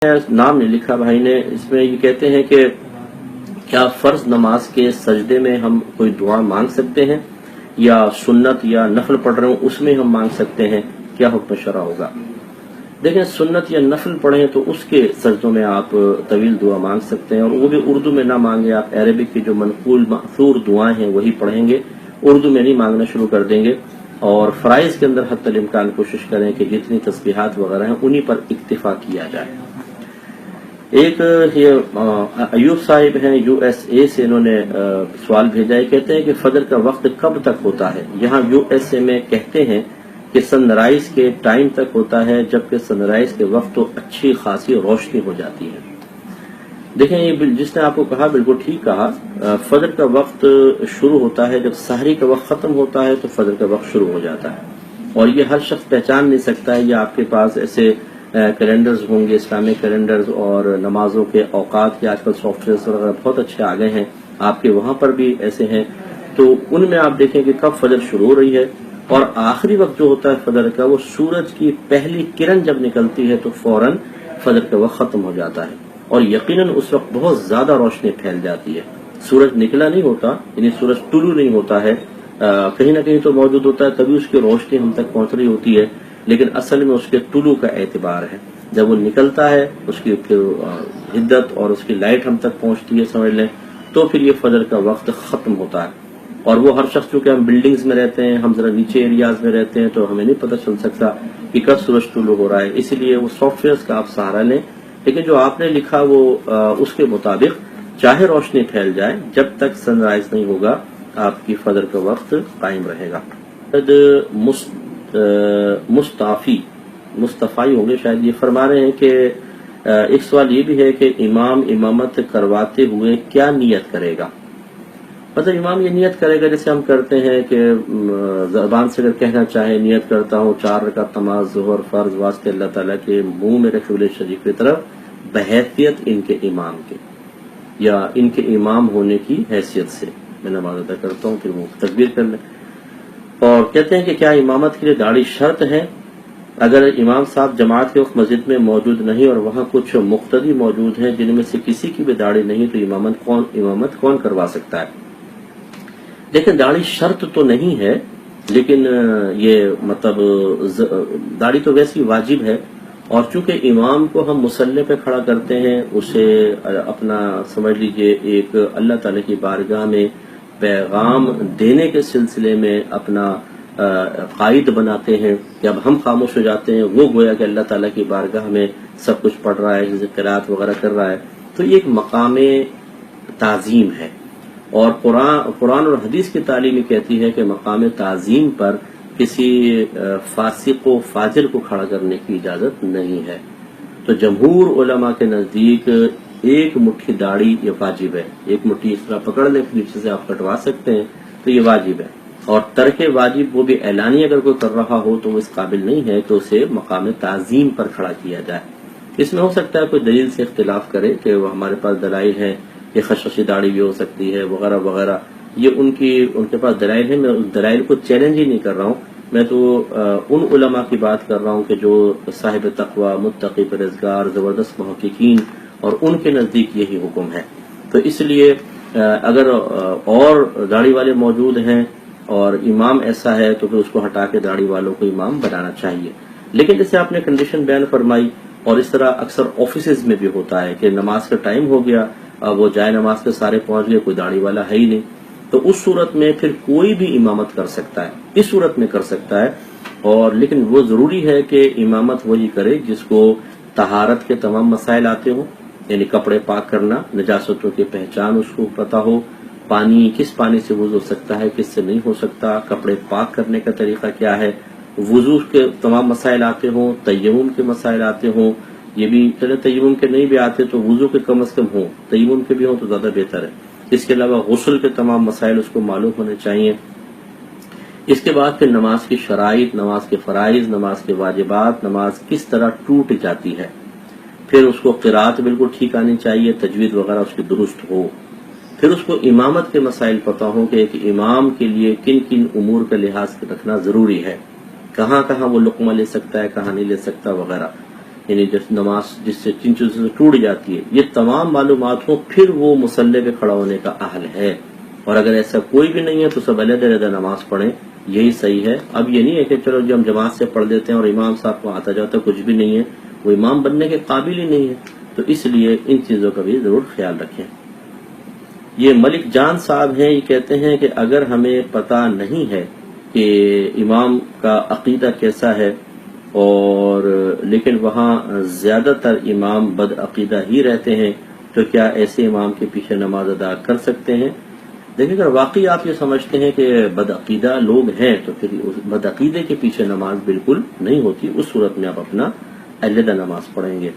نام نہیں لکھا بھائی نے، اس میں یہ کہتے ہیں کہ کیا فرض نماز کے سجدے میں ہم کوئی دعا مانگ سکتے ہیں یا سنت یا نفل پڑھ رہے ہوں اس میں ہم مانگ سکتے ہیں، کیا حکم شرع ہوگا؟ دیکھیں، سنت یا نفل پڑھیں تو اس کے سجدوں میں آپ طویل دعا مانگ سکتے ہیں، اور وہ بھی اردو میں نہ مانگے، آپ عربک کی جو منقول مأثور دعائیں ہیں وہی پڑھیں گے، اردو میں نہیں مانگنا شروع کر دیں گے۔ اور فرائض کے اندر حتی الامکان کوشش کریں کہ جتنی تسبیحات وغیرہ ہیں انہی پر اکتفا کیا جائے۔ ایک ایوب صاحب ہیں USA سے، انہوں نے سوال بھیجا ہے، کہتے ہیں کہ فجر کا وقت کب تک ہوتا ہے؟ یہاں USA میں کہتے ہیں کہ سن رائز کے ٹائم تک ہوتا ہے، جبکہ سن رائز کے وقت تو اچھی خاصی روشنی ہو جاتی ہے۔ دیکھیں، یہ جس نے آپ کو کہا بالکل ٹھیک کہا، فجر کا وقت شروع ہوتا ہے جب سحری کا وقت ختم ہوتا ہے تو فجر کا وقت شروع ہو جاتا ہے، اور یہ ہر شخص پہچان نہیں سکتا ہے۔ یہ آپ کے پاس ایسے کیلنڈرز ہوں گے، اسلامک کیلنڈرز اور نمازوں کے اوقات کے آج کل سافٹ ویئرز وغیرہ بہت اچھے آ گئے ہیں، آپ کے وہاں پر بھی ایسے ہیں، تو ان میں آپ دیکھیں کہ کب فجر شروع ہو رہی ہے، اور آخری وقت جو ہوتا ہے فجر کا وہ سورج کی پہلی کرن جب نکلتی ہے تو فوراً فجر کا وقت ختم ہو جاتا ہے، اور یقیناً اس وقت بہت زیادہ روشنی پھیل جاتی ہے۔ سورج نکلا نہیں ہوتا، یعنی سورج طلوع نہیں ہوتا ہے، کہیں نہ کہیں تو موجود ہوتا ہے، تبھی اس کی روشنی ہم تک پہنچ رہی ہوتی ہے، لیکن اصل میں اس کے طلوع کا اعتبار ہے۔ جب وہ نکلتا ہے اس کی حدت اور اس کی لائٹ ہم تک پہنچتی ہے، سمجھ لیں، تو پھر یہ فجر کا وقت ختم ہوتا ہے۔ اور وہ ہر شخص، چونکہ ہم بلڈنگز میں رہتے ہیں، ہم ذرا نیچے ایریاز میں رہتے ہیں، تو ہمیں نہیں پتہ چل سکتا کہ کب سورج طلوع ہو رہا ہے، اسی لیے وہ سافٹ ویئرز کا آپ سہارا لیں۔ لیکن جو آپ نے لکھا وہ اس کے مطابق چاہے روشنی پھیل جائے، جب تک سن رائز نہیں ہوگا آپ کی فجر کا وقت قائم رہے گا۔ مصطفی ہوں گے شاید، یہ فرما رہے ہیں کہ ایک سوال یہ بھی ہے کہ امام امامت کرواتے ہوئے کیا نیت کرے گا؟ مطلب امام یہ نیت کرے گا جیسے ہم کرتے ہیں کہ زبان سے اگر کہنا چاہے، نیت کرتا ہوں 4 رکعت نماز ظہر فرض واسطے اللہ تعالیٰ کے منہ میرے قبلہ شریف کی طرف بحیثیت ان کے امام کے، یا ان کے امام ہونے کی حیثیت سے میں نماز ادا کرتا ہوں، پھر وہ تکبیر کر لیں۔ اور کہتے ہیں کہ کیا امامت کے لیے داڑھی شرط ہے؟ اگر امام صاحب جماعت کے وقت مسجد میں موجود نہیں اور وہاں کچھ مقتدی موجود ہیں جن میں سے کسی کی بھی داڑھی نہیں، تو امامت کون کروا سکتا ہے؟ دیکھیں، داڑھی شرط تو نہیں ہے، لیکن یہ مطلب داڑھی تو ویسی واجب ہے، اور چونکہ امام کو ہم مصلی پہ کھڑا کرتے ہیں، اسے اپنا سمجھ لیجئے ایک اللہ تعالی کی بارگاہ میں پیغام دینے کے سلسلے میں اپنا قائد بناتے ہیں، کہ اب ہم خاموش ہو جاتے ہیں، وہ گویا کہ اللہ تعالیٰ کی بارگاہ میں سب کچھ پڑھ رہا ہے، جیسے قرات وغیرہ کر رہا ہے، تو یہ ایک مقام تعظیم ہے۔ اور قرآن اور حدیث کی تعلیم کہتی ہے کہ مقام تعظیم پر کسی فاسق و فاجر کو کھڑا کرنے کی اجازت نہیں ہے۔ تو جمہور علماء کے نزدیک ایک مٹھی داڑھی یہ واجب ہے، ایک مٹھی اس طرح پکڑ لیں نیچے سے آپ کٹوا سکتے ہیں، تو یہ واجب ہے۔ اور ترک واجب وہ بھی اعلانی اگر کوئی کر رہا ہو تو وہ اس قابل نہیں ہے کہ اسے مقام تعظیم پر کھڑا کیا جائے۔ اس میں ہو سکتا ہے کوئی دلیل سے اختلاف کرے کہ وہ ہمارے پاس دلائل ہیں کہ خشخشی داڑھی بھی ہو سکتی ہے وغیرہ وغیرہ، یہ ان کے پاس دلائل ہیں، میں اس دلائل کو چیلنج ہی نہیں کر رہا ہوں، میں تو ان علماء کی بات کر رہا ہوں کہ جو صاحب تقوی، متقی، پرہیزگار، زبردست محققین، اور ان کے نزدیک یہی حکم ہے۔ تو اس لیے اگر اور داڑھی والے موجود ہیں اور امام ایسا ہے تو پھر اس کو ہٹا کے داڑھی والوں کو امام بنانا چاہیے۔ لیکن جیسے آپ نے کنڈیشن بیان فرمائی، اور اس طرح اکثر آفیسز میں بھی ہوتا ہے کہ نماز کا ٹائم ہو گیا، وہ جائے نماز کے سارے پہنچ گئے، کوئی داڑھی والا ہے ہی نہیں، تو اس صورت میں پھر کوئی بھی امامت کر سکتا ہے، اس صورت میں کر سکتا ہے، اور لیکن وہ ضروری ہے کہ امامت وہی کرے جس کو طہارت کے تمام مسائل آتے ہوں، یعنی کپڑے پاک کرنا، نجاستوں کی پہچان اس کو پتا ہو، پانی کس پانی سے وضو ہو سکتا ہے، کس سے نہیں ہو سکتا، کپڑے پاک کرنے کا طریقہ کیا ہے، وضو کے تمام مسائل آتے ہوں، تیمم کے مسائل آتے ہوں، یہ بھی چلے تیمم کے نہیں بھی آتے تو وضو کے کم از کم ہوں، تیمم کے بھی ہوں تو زیادہ بہتر ہے۔ اس کے علاوہ غسل کے تمام مسائل اس کو معلوم ہونے چاہیے۔ اس کے بعد پھر نماز کی شرائط، نماز کے فرائض، نماز کے واجبات، نماز کس طرح ٹوٹ جاتی ہے، پھر اس کو قرات بالکل ٹھیک آنی چاہیے، تجوید وغیرہ اس کی درست ہو، پھر اس کو امامت کے مسائل پتہ ہوں کہ ایک امام کے لیے کن کن امور کا لحاظ رکھنا ضروری ہے، کہاں کہاں وہ لقمہ لے سکتا ہے، کہاں نہیں لے سکتا وغیرہ۔ یعنی جس نماز جس سے جن چیزوں سے ٹوٹ جاتی ہے، یہ تمام معلومات ہوں، پھر وہ مصلی پہ کھڑا ہونے کا اہل ہے. اور اگر ایسا کوئی بھی نہیں ہے تو سب علیحدہ نماز پڑھیں، یہی صحیح ہے. اب یہ نہیں ہے کہ چلو جو ہم جماعت سے پڑھ دیتے ہیں اور امام صاحب کو آتا جاتا کچھ بھی نہیں ہے، وہ امام بننے کے قابل ہی نہیں ہے. تو اس لیے ان چیزوں کا بھی ضرور خیال رکھیں. یہ ملک جان صاحب ہیں، یہ کہتے ہیں کہ اگر ہمیں پتہ نہیں ہے کہ امام کا عقیدہ کیسا ہے اور لیکن وہاں زیادہ تر امام بد عقیدہ ہی رہتے ہیں، تو کیا ایسے امام کے پیچھے نماز ادا کر سکتے ہیں؟ دیکھیں اگر واقعی آپ یہ سمجھتے ہیں کہ بد عقیدہ لوگ ہیں تو پھر اس بد عقیدے کے پیچھے نماز بالکل نہیں ہوتی. اس صورت میں آپ اپنا علیحدہ نماز پڑھیں گے.